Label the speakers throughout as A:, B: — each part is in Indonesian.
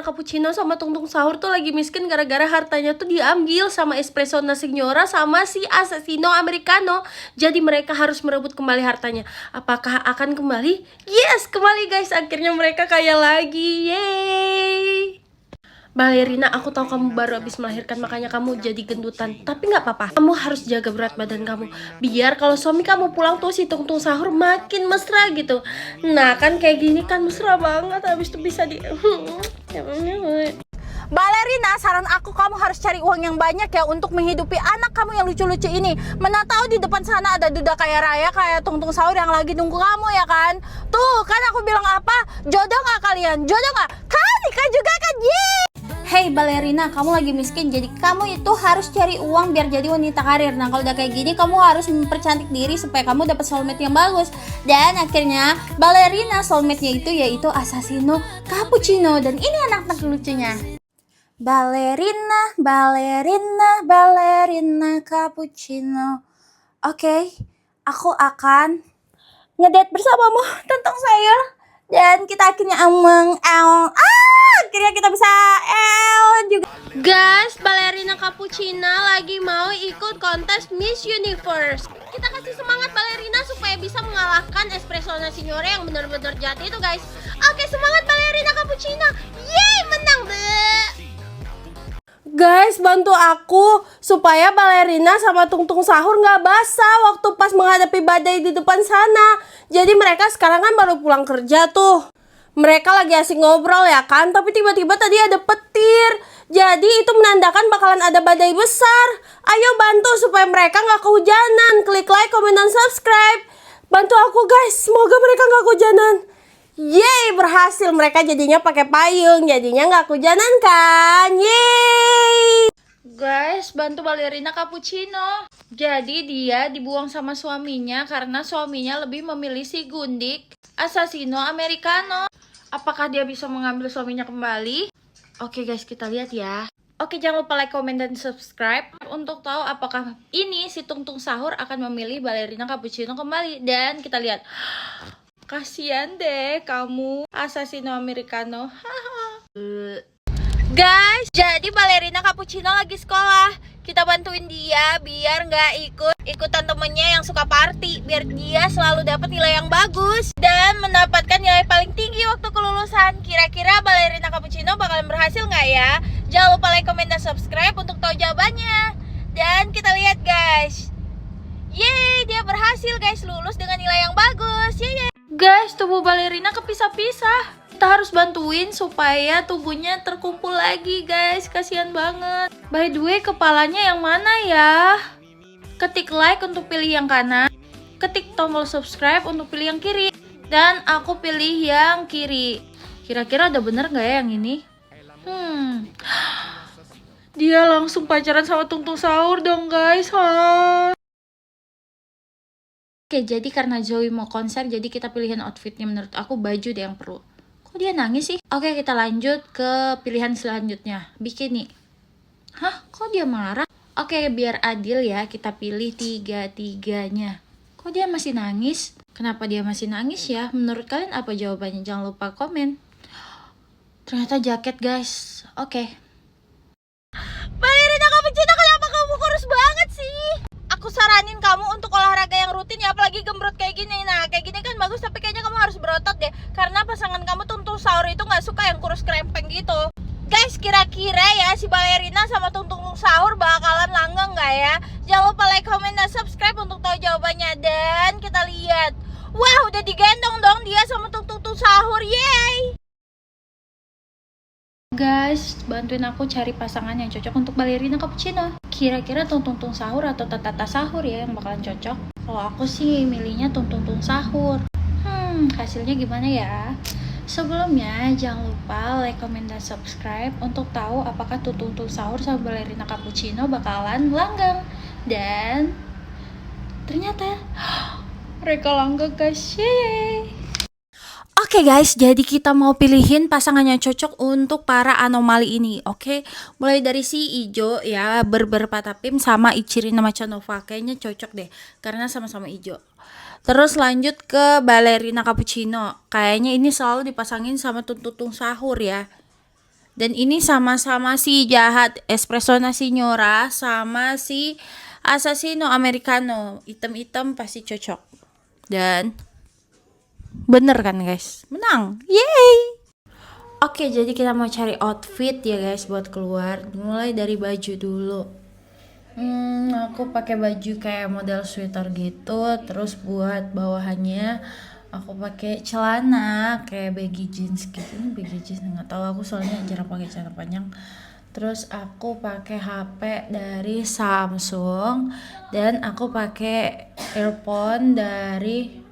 A: Ballerina Cappuccino sama Tungtung Sahur tuh lagi miskin gara-gara hartanya tuh diambil sama Espresso Signora sama si Assassino Americano. Jadi mereka harus merebut kembali hartanya. Apakah akan kembali? Yes, kembali guys. Akhirnya mereka kaya lagi. Yeay. Ballerina, aku tahu kamu baru habis melahirkan, makanya kamu jadi gendutan. Tapi nggak apa-apa, kamu harus jaga berat badan kamu. Biar kalau suami kamu pulang tuh si Tungtung Sahur makin mesra gitu. Nah kan kayak gini kan mesra banget, habis itu bisa di...
B: Ballerina, saran aku kamu harus cari uang yang banyak ya untuk menghidupi anak kamu yang lucu-lucu ini. Mana tahu di depan sana ada duda kaya raya kayak Tungtung Sahur yang lagi nunggu kamu ya kan. Tuh kan aku bilang apa? Jodoh nggak kalian? Jodoh nggak? Kan nikah juga kan? Yeay! Hey Ballerina, kamu lagi miskin, jadi kamu itu harus cari uang biar jadi wanita karir. Nah kalau udah kayak gini, kamu harus mempercantik diri supaya kamu dapat soulmate yang bagus. Dan akhirnya Ballerina soulmate-nya itu yaitu Assassino Cappuccino. Dan ini anak-anak lucunya. Ballerina, ballerina, ballerina cappuccino. Oke, aku akan ngedate bersamamu, Tentang Sayur. Dan kita akhirnya akhirnya kita bisa juga.
A: Guys, Ballerina Cappuccino lagi mau ikut kontes Miss Universe. Kita kasih semangat Ballerina supaya bisa mengalahkan Espresso Signora yang benar-benar jahat itu guys. Oke, semangat Ballerina Cappuccino. Yeay, menang deh. Guys, bantu aku supaya Ballerina sama Tungtung Sahur nggak basah waktu pas menghadapi badai di depan sana. Jadi mereka sekarang kan baru pulang kerja tuh. Mereka lagi asik ngobrol ya kan, tapi tiba-tiba tadi ada petir. Jadi itu menandakan bakalan ada badai besar. Ayo bantu supaya mereka nggak kehujanan. Klik like, comment, dan subscribe. Bantu aku guys, semoga mereka nggak kehujanan. Yeay, berhasil. Mereka jadinya pakai payung, jadinya nggak kehujanan kan. Yeay. Guys, bantu Ballerina Cappuccino. Jadi dia dibuang sama suaminya karena suaminya lebih memilih si Gundik Assassino Americano. Apakah dia bisa mengambil suaminya kembali? Oke guys, kita lihat ya. Oke, jangan lupa like, comment, dan subscribe untuk tahu apakah ini si Tungtung Sahur akan memilih Ballerina Cappuccino kembali. Dan kita lihat. Kasian deh kamu, Assassino Americano. Guys, jadi Ballerina Cappuccino lagi sekolah. Kita bantuin dia biar nggak ikutan temennya yang suka party. Biar dia selalu dapat nilai yang bagus dan mendapatkan nilai paling tinggi waktu kelulusan. Kira-kira Ballerina Cappuccino bakalan berhasil nggak ya? Jangan lupa like, comment, dan subscribe untuk tahu jawabannya. Dan kita lihat guys. Yeay, dia berhasil guys, lulus dengan nilai yang bagus. Yeay. Guys, tubuh Ballerina kepisah-pisah. Kita harus bantuin supaya tubuhnya terkumpul lagi guys. Kasihan banget. By the way, kepalanya yang mana ya? Ketik like untuk pilih yang kanan. Ketik tombol subscribe untuk pilih yang kiri. Dan aku pilih yang kiri. Kira-kira ada bener gak ya yang ini? Dia langsung pacaran sama Tungtung Sahur dong guys. Oke, jadi karena Zoe mau konser, jadi kita pilihin outfitnya. Menurut aku baju deh yang perlu. Kok dia nangis sih? Oke, kita lanjut ke pilihan selanjutnya. Bikini. Hah? Kok dia marah? Oke, biar adil ya, kita pilih tiga-tiganya. Kok dia masih nangis? Kenapa dia masih nangis ya? Menurut kalian apa jawabannya? Jangan lupa komen. Ternyata jaket guys. Oke. Ballerina Cappuccino, kenapa kamu kurus banget sih? Aku saranin kamu untuk olahraga yang rutin ya, apalagi gembrot kayak gini. Nah, kayak gini kan bagus, tapi kayaknya kamu harus berotot deh. Karena pasangan kamu Tungtung Sahur itu gak suka yang kurus krempeng gitu. Guys, kira-kira ya si Ballerina sama Tungtung Sahur bakalan langgeng gak ya? Jangan lupa like, comment, dan subscribe untuk tahu jawabannya. Dan kita lihat. Wah, udah digendong dong dia sama Tungtung Sahur. Yeay! Guys, bantuin aku cari pasangan yang cocok untuk Ballerina Cappuccino. Kira-kira Tungtung Sahur atau Tata Sahur ya yang bakalan cocok. Kalau aku sih milihnya Tungtung Sahur. Hasilnya gimana ya? Sebelumnya jangan lupa like, comment, dan subscribe untuk tahu apakah Tungtung Sahur sama Ballerina Cappuccino bakalan langgeng. Dan ternyata mereka langgeng guys. Yeay. Oke guys, jadi kita mau pilihin pasangan yang cocok untuk para anomali ini. Oke, mulai dari si Ijo ya, Patapim sama Ichirin Machanova. Kayaknya cocok deh, karena sama-sama Ijo. Terus lanjut ke Ballerina Cappuccino. Kayaknya ini selalu dipasangin sama Tungtung Sahur ya.
B: Dan ini sama-sama si jahat espresso signora sama si assassino americano. Item-item pasti cocok. Dan bener kan guys? Menang. Yeay. Oke, jadi kita mau cari outfit ya guys buat keluar. Mulai dari baju dulu. Aku pakai baju kayak model sweater gitu. Terus buat bawahannya aku pakai celana kayak baggy jeans gitu. Ini baggy jeans nggak tahu, aku soalnya jarang pakai celana panjang. Terus aku pakai HP dari Samsung dan aku pakai earphone dari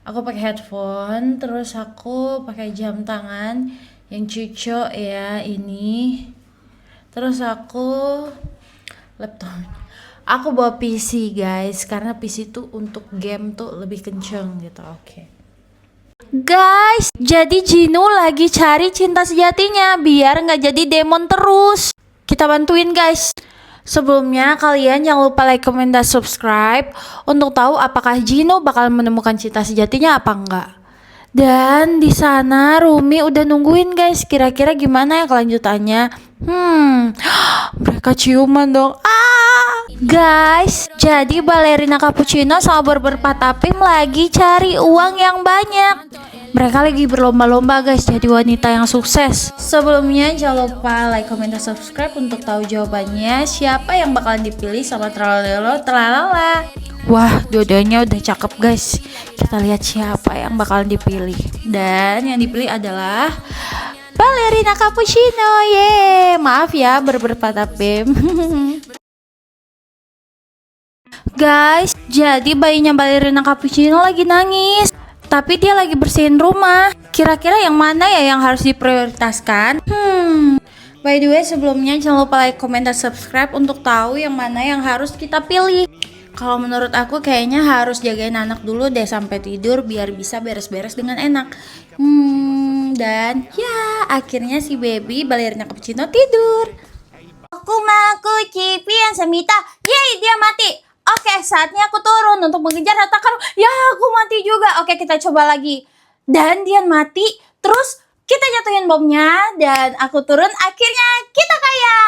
B: aku pakai headphone. Terus aku pakai jam tangan yang cucok ya ini. Terus aku laptop. Aku bawa PC guys, karena PC tuh untuk game tuh lebih kenceng gitu. Oke. Guys, jadi Gino lagi cari cinta sejatinya biar nggak jadi demon terus. Kita bantuin guys. Sebelumnya kalian jangan lupa like, comment, dan subscribe untuk tahu apakah Gino bakal menemukan cinta sejatinya apa enggak. Dan di sana Rumi udah nungguin guys. Kira-kira gimana ya kelanjutannya? Mereka ciuman dong. Guys, jadi balerina cappuccino sama barber patapim lagi cari uang yang banyak. Mereka lagi berlomba-lomba guys jadi wanita yang sukses. Sebelumnya jangan lupa like, comment, dan subscribe untuk tahu jawabannya siapa yang bakalan dipilih sama tralalelo tralala. Wah, dua-duanya udah cakep guys. Kita lihat siapa yang bakalan dipilih. Dan yang dipilih adalah balerina cappuccino. Yeay, maaf ya barber patapim. Guys, jadi bayinya balerina cappuccino lagi nangis. Tapi dia lagi bersihin rumah. Kira-kira yang mana ya yang harus diprioritaskan? By the way, sebelumnya jangan lupa like, comment, dan subscribe untuk tahu yang mana yang harus kita pilih. Kalau menurut aku kayaknya harus jagain anak dulu deh sampai tidur biar bisa beres-beres dengan enak. Dan ya akhirnya si baby balerina cappuccino tidur. Aku mau Cipian Semita. Yeay, dia mati. Oke, saatnya aku turun untuk mengejar harta karun. Ya, aku mati juga. Oke, kita coba lagi. Dan dia mati. Terus kita jatuhin bomnya dan aku turun. Akhirnya kita kaya.